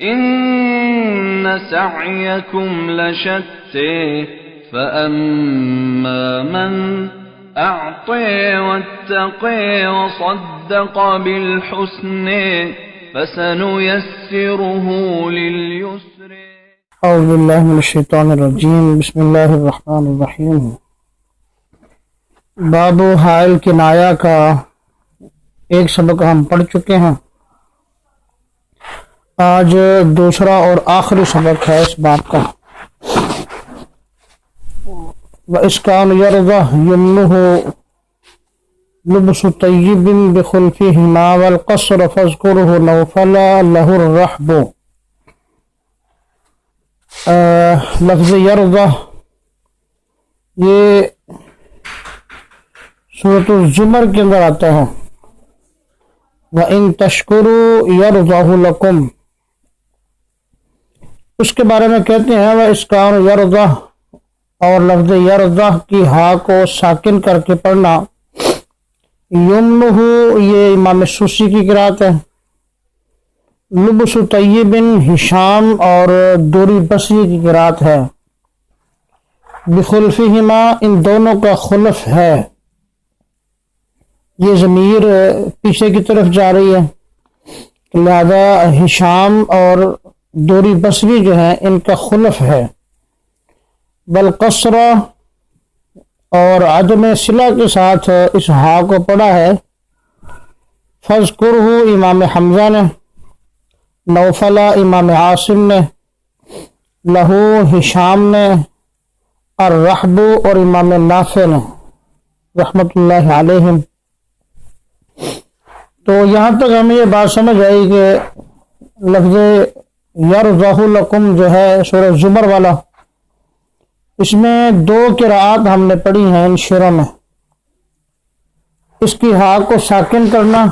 إن سعيكم لشتى فأما من أعطى واتقى وصدق بالحسنى فسنيسره لليسر. اعوذ باللہ من الشیطان الرجیم. بسم اللہ الرحمن الرحیم. باب حائل کنایا کا ایک سبق ہم پڑھ چکے ہیں. آج دوسرا اور آخری سبق ہے اس باب کا. وَإِسْكَانُ يَرْضَهُ يُمْنُهُ لُبْسُ طَيِّبٍ بِخُلْفِهِمَا وَالْقَصْرَ فَاذْكُرْهُ نَوْفَلَ لَهُ الرَّحْبُ. لفظ یرضہ یہ سورۃ الزمر کے اندر آتا ہے. وَإِن تَشْكُرُوا يَرْضَهُ لَكُمْ. اس کے بارے میں کہتے ہیں وَإِسْكَانُ يَرْضَهُ، اور لفظ یرضہ کی ہا کو ساکن کر کے پڑھنا. یمنہ یہ امام سوسی کی قرأت ہے. لبس طیب ہشام اور دوری بصری کی قرأت ہے. بخلفہما ان دونوں کا خلف ہے. یہ ضمیر پیچھے کی طرف جا رہی ہے، لہذا ہشام اور دوری بصری جو ہیں ان کا خلف ہے. بالقصر اور عدم صلہ کے ساتھ اس ہا کو پڑھا ہے. فذکرہ امام حمزہ نے، نوفل امام عاصم نے، لہو ہشام نے، الرحب اور امام نافع نے رحمت اللہ علیہم. تو یہاں تک ہمیں یہ بات سمجھ آئی کہ لفظ یرضہ لکم جو ہے سورہ زمر والا، اس میں دو قرآت ہم نے پڑھی ہیں ان شعروں میں. اس کی ہا کو ساکن کرنا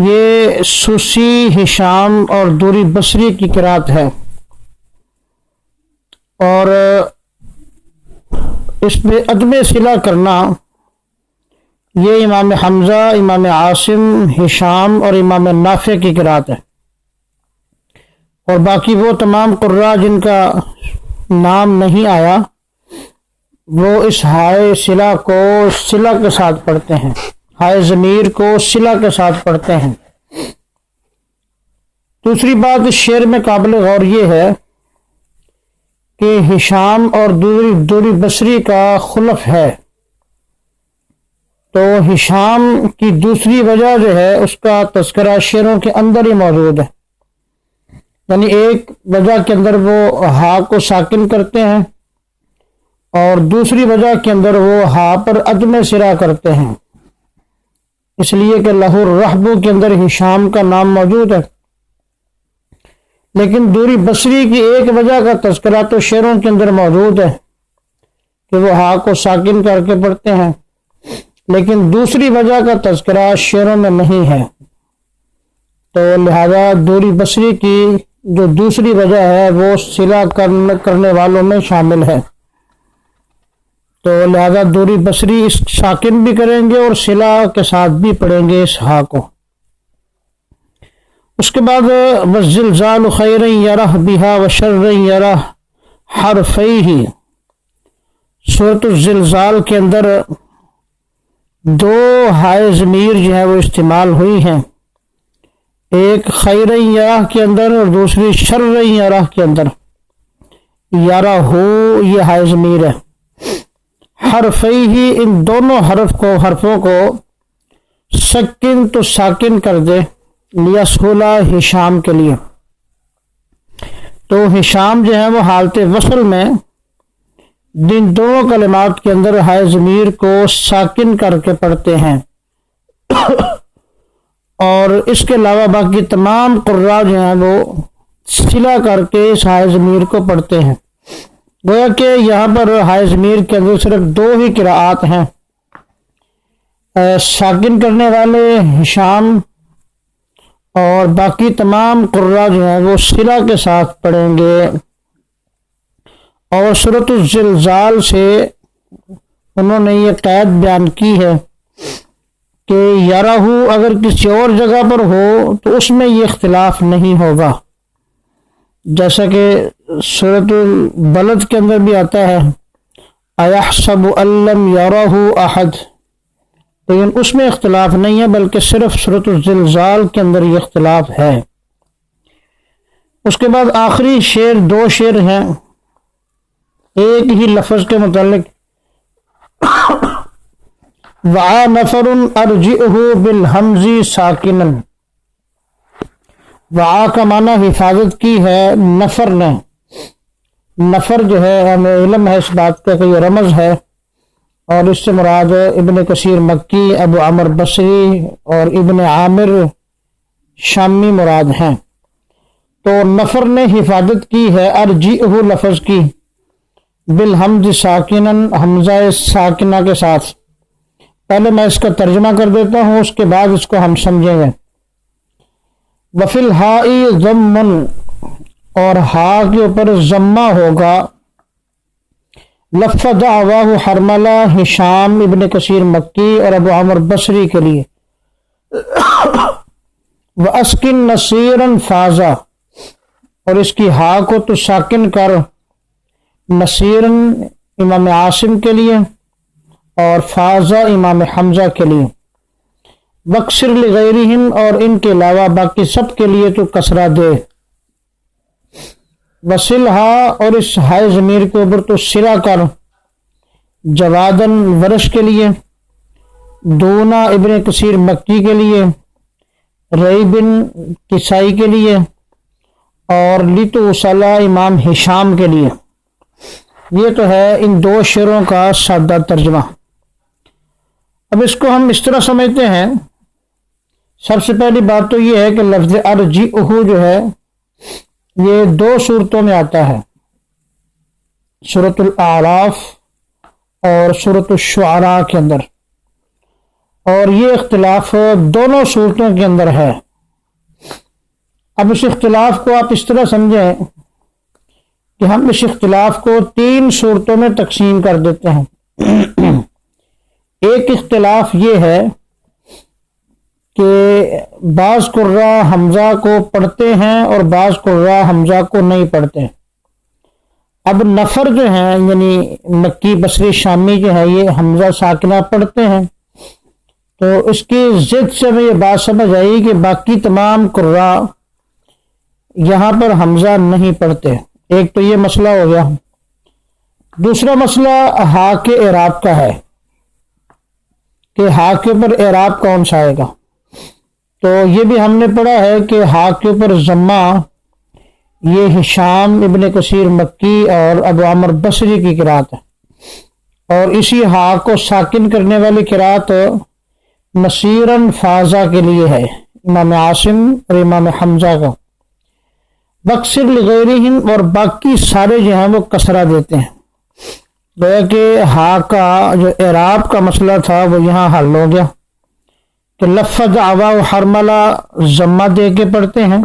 یہ سوسی، ہشام اور دوری بصری کی قرأت ہے، اور اس پہ عدم صلہ کرنا یہ امام حمزہ، امام عاصم، ہشام اور امام نافع کی قرأت ہے. اور باقی وہ تمام قراء جن کا نام نہیں آیا وہ اس ہائے صلہ کو صلہ کے ساتھ پڑھتے ہیں، ہائے ضمیر کو صلہ کے ساتھ پڑھتے ہیں. دوسری بات اس شعر میں قابل غور یہ ہے کہ ہشام اور دوری بصری کا خلف ہے. تو ہشام کی دوسری وجہ جو ہے اس کا تذکرہ شعروں کے اندر ہی موجود ہے. یعنی ایک وجہ کے اندر وہ ہا کو ساکن کرتے ہیں اور دوسری وجہ کے اندر وہ ہا پر عدم صلہ کرتے ہیں، اس لیے کہ لہو الرحب کے اندر ہشام کا نام موجود ہے. لیکن دوری بصری کی ایک وجہ کا تذکرہ تو شعروں کے اندر موجود ہے کہ وہ ہا کو ساکن کر کے پڑھتے ہیں، لیکن دوسری وجہ کا تذکرہ شعروں میں نہیں ہے. تو لہذا دوری بصری کی جو دوسری وجہ ہے وہ صلہ کرنے والوں میں شامل ہے. تو لہذا دوری بصری اس ساکن بھی کریں گے اور صلہ کے ساتھ بھی پڑھیں گے اس ہا کو. اس کے بعد والزلزال خیر یرہ بہا وشر یرہ حرفیہ. سورۃ الزلزال کے اندر دو ہائے ضمیر جو ہے وہ استعمال ہوئی ہیں، ایک خیر یرہ کے اندر اور دوسری شر یرہ کے اندر. یرہ ہو یہ ہائے ضمیر ہے. حرفیہ ان دونوں حرفوں کو سکن تو ساکن کر دے لیسہولہ ہشام کے لیے. تو ہشام جو ہے وہ حالت وصل میں ان دونوں کلمات کے اندر ہائے ضمیر کو ساکن کر کے پڑھتے ہیں، اور اس کے علاوہ باقی تمام قراء جو ہیں وہ صلہ کر کے اس ہائے ضمیر کو پڑھتے ہیں. گویا کہ یہاں پر ہائے ضمیر کے اندر صرف دو ہی قراءات ہیں، ساکن کرنے والے ہشام اور باقی تمام قراء جو ہیں وہ صلہ کے ساتھ پڑھیں گے. اور سورۃ الزلزال سے انہوں نے یہ قید بیان کی ہے کہ کہ یرہ اگر کسی اور جگہ پر ہو تو اس میں یہ اختلاف نہیں ہوگا، جیسا کہ سورۃ البلد کے اندر بھی آتا ہے ایحسب ان لم یرہ احد، لیکن اس میں اختلاف نہیں ہے بلکہ صرف سورۃ الزلزال کے اندر یہ اختلاف ہے۔ اس کے بعد آخری شعر، دو شعر ہیں ایک ہی لفظ کے متعلق، وعا نفر ارجئہ بالحمز ساکنا، وعا کا معنی حفاظت کی ہے نفر نے، نفر جو ہے ہمیں علم ہے اس بات کا کہ یہ رمز ہے، اور اس سے مراد ابن کثیر مکی، ابو عمر بصری اور ابن عامر شامی مراد ہیں۔ تو نفر نے حفاظت کی ہے ارجئہ لفظ کی، بالحمز ساکنا، حمزہ ساکنہ کے ساتھ۔ پہلے میں اس کا ترجمہ کر دیتا ہوں، اس کے بعد اس کو ہم سمجھیں گے۔ وفی الہاء ضم، اور ہا کے اوپر ضمہ ہوگا، لفظ دعواہ حرملہ ہشام ابن کثیر مکی اور ابو عمر بصری کے لیے، واسکن نصیرا فازا، اور اس کی ہا کو تو ساکن کر نصیرا امام عاصم کے لیے اور فازا امام حمزہ کے لیے، وکسر لغیرہم، اور ان کے علاوہ باقی سب کے لیے تو کسرہ دے، وصلہا، اور اس ہائے ضمیر کے اوپر تو صلہ کر، جوادن ورش کے لیے، دونا ابن کثیر مکی کے لیے، ریبن کسائی کے لیے، اور لتو صلاح امام ہشام کے لیے۔ یہ تو ہے ان دو شعروں کا سادہ ترجمہ۔ اب اس کو ہم اس طرح سمجھتے ہیں، سب سے پہلی بات تو یہ ہے کہ لفظ ارجئہ جو ہے یہ دو صورتوں میں آتا ہے، سورۃ الاعراف اور سورۃ الشعراء کے اندر، اور یہ اختلاف دونوں صورتوں کے اندر ہے۔ اب اس اختلاف کو آپ اس طرح سمجھیں کہ ہم اس اختلاف کو تین صورتوں میں تقسیم کر دیتے ہیں۔ ایک اختلاف یہ ہے کہ بعض قراء حمزہ کو پڑھتے ہیں اور بعض قراء حمزہ کو نہیں پڑھتے۔ اب نفر جو ہیں یعنی مکی بصری شامی جو ہے یہ حمزہ ساکنہ پڑھتے ہیں، تو اس کی ضد سے ہمیں یہ بات سمجھ آئی کہ باقی تمام قراء یہاں پر حمزہ نہیں پڑھتے۔ ایک تو یہ مسئلہ ہو گیا۔ دوسرا مسئلہ ہا کے اعراب کا ہے کہ ہا کے اوپر اعراب کون سا آئے گا، تو یہ بھی ہم نے پڑھا ہے کہ ہا کے اوپر ضمہ یہ ہشام ابن کثیر مکی اور ابو عمر بصری کی قرات ہے، اور اسی ہا کو ساکن کرنے والی قرات نصیرن فازا کے لیے ہے، امام عاصم اور امام حمزہ کا۔ بکسر لغیرہم، اور باقی سارے جو ہیں وہ کسرہ دیتے ہیں۔ گویا کہ ہا کا جو اعراب کا مسئلہ تھا وہ یہاں حل ہو گیا کہ لفظ عوا و حرملہ ضمہ دے کے پڑھتے ہیں،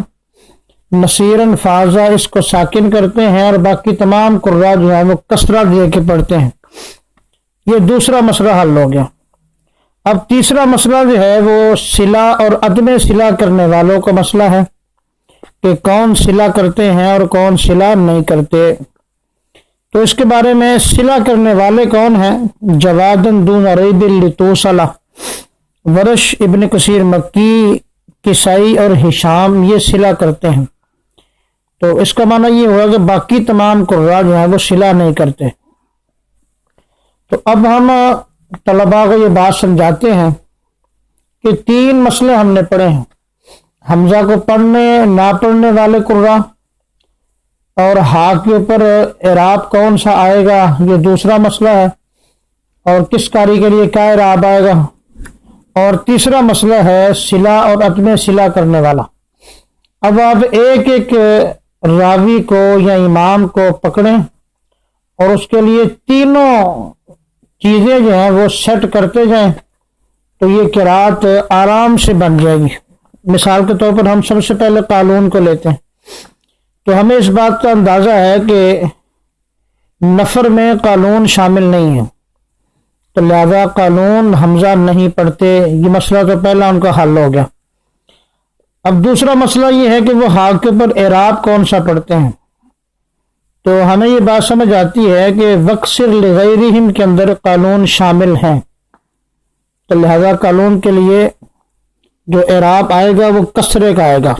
نصیرن فازا اس کو ساکن کرتے ہیں، اور باقی تمام قراء جو ہیں وہ کسرہ دے کے پڑھتے ہیں۔ یہ دوسرا مسئلہ حل ہو گیا۔ اب تیسرا مسئلہ جو ہے وہ صلہ اور عدم صلہ کرنے والوں کا مسئلہ ہے کہ کون صلہ کرتے ہیں اور کون صلہ نہیں کرتے۔ تو اس کے بارے میں صلہ کرنے والے کون ہیں؟ جوادن دون ریب لتوصلہ، ورش ابن کثیر مکی کسائی اور ہشام یہ صلہ کرتے ہیں۔ تو اس کا معنی یہ ہوا کہ باقی تمام قراء جو ہیں وہ صلہ نہیں کرتے۔ تو اب ہم طلباء کو یہ بات سمجھاتے ہیں کہ تین مسئلے ہم نے پڑھے ہیں، حمزہ کو پڑھنے نہ پڑھنے والے قراء، اور ہا کے اوپر اعراب کون سا آئے گا یہ دوسرا مسئلہ ہے، اور کس قاری کے لیے کیا اعراب آئے گا، اور تیسرا مسئلہ ہے صلہ اور عدم صلہ کرنے والا۔ اب آپ ایک ایک راوی کو یا امام کو پکڑیں اور اس کے لیے تینوں چیزیں جو ہیں وہ سیٹ کرتے جائیں تو یہ قرات آرام سے بن جائے گی۔ مثال کے طور پر ہم سب سے پہلے قالون کو لیتے ہیں، تو ہمیں اس بات کا اندازہ ہے کہ نفر میں قالون شامل نہیں ہے، تو لہذا قانون حمزہ نہیں پڑھتے. یہ مسئلہ تو پہلا ان کا حل ہو گیا. اب دوسرا مسئلہ یہ ہے کہ وہ ہا کے اوپر اعراب کون سا پڑھتے ہیں. تو ہمیں یہ بات سمجھ آتی ہے کہ وَقْصِرْ لِغَيْرِهِمْ کے اندر قانون شامل ہیں، تو لہذا قانون کے لیے جو اعراب آئے گا وہ کسرے کا آئے گا.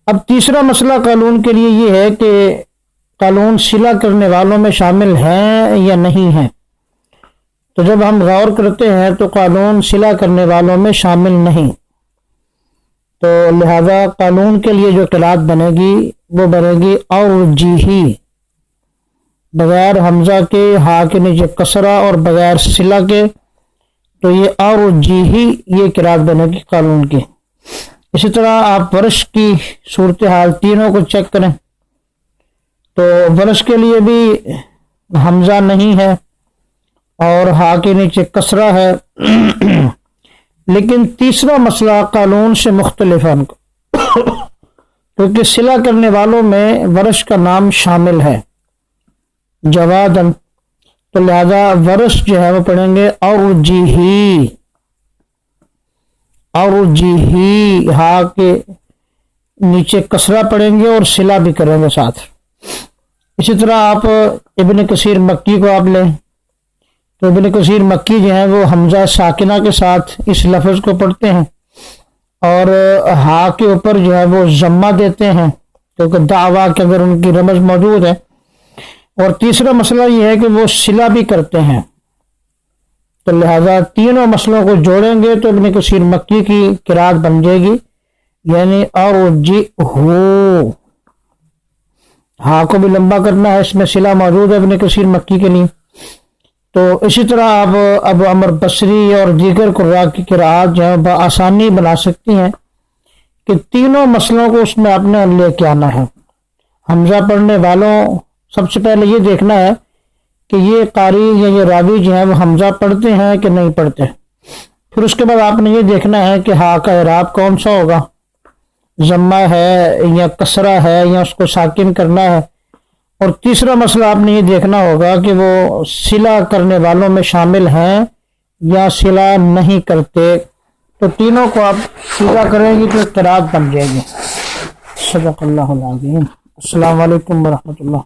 اب تیسرا مسئلہ قانون کے لیے یہ ہے کہ قانون صلہ کرنے والوں میں شامل ہیں یا نہیں ہیں. تو جب ہم غور کرتے ہیں تو قانون صلہ کرنے والوں میں شامل نہیں، تو لہذا قانون کے لیے جو قرات بنے گی وہ بنے گی اورجیہی، بغیر حمزہ کے، ہا کے نیچے کسرہ اور بغیر صلہ کے. تو یہ اورجیہی یہ قرات بنے گی قانون کی. اسی طرح آپ ورش کی صورتحال تینوں کو چیک کریں تو ورش کے لیے بھی حمزہ نہیں ہے اور ہا کے نیچے کسرہ ہے. لیکن تیسرا مسئلہ قانون سے مختلف ہے ان کو، کیونکہ صلہ کرنے والوں میں ورش کا نام شامل ہے جوادن. تو لہذا ورش جو ہے وہ پڑھیں گے اورجیہی، اورجیہی، ہا کے نیچے کسرہ پڑھیں گے اور صلہ بھی کریں گے ساتھ. اسی طرح آپ ابن کثیر مکی کو آپ لیں تو ابن کثیر مکی جو ہیں وہ حمزہ ساکنہ کے ساتھ اس لفظ کو پڑھتے ہیں اور ہا کے اوپر جو ہے وہ ضمہ دیتے ہیں کیونکہ دعویٰ کے اندر ان کی رمز موجود ہے. اور تیسرا مسئلہ یہ ہے کہ وہ صلہ بھی کرتے ہیں. تو لہذا تینوں مسئلوں کو جوڑیں گے تو ابن کثیر مکی کی قرات بن جائے گی، یعنی اورجیہو، ہا کو بھی لمبا کرنا ہے، اس میں صلہ موجود ہے ابن کثیر مکی کے لیے. تو اسی طرح آپ ابو عمر بصری اور دیگر قراء کی قرات جو ہے بآسانی بنا سکتی ہیں کہ تینوں مسئلوں کو اس میں آپ نے لے کے آنا ہے. حمزہ پڑھنے والوں سب سے پہلے یہ دیکھنا ہے کہ یہ قاری یا یہ راوی جو ہے وہ حمزہ پڑھتے ہیں کہ نہیں پڑھتے. پھر اس کے بعد آپ نے یہ دیکھنا ہے کہ ہا کا اعراب کون سا ہوگا، ضمہ ہے یا کسرہ ہے یا اس کو ساکن کرنا ہے. اور تیسرا مسئلہ آپ نے یہ دیکھنا ہوگا کہ وہ صلہ کرنے والوں میں شامل ہیں یا صلہ نہیں کرتے. تو تینوں کو آپ صلہ کریں گی تو قرات بن جائے گی. صدق اللہ العظیم. السلام علیکم ورحمۃ اللہ.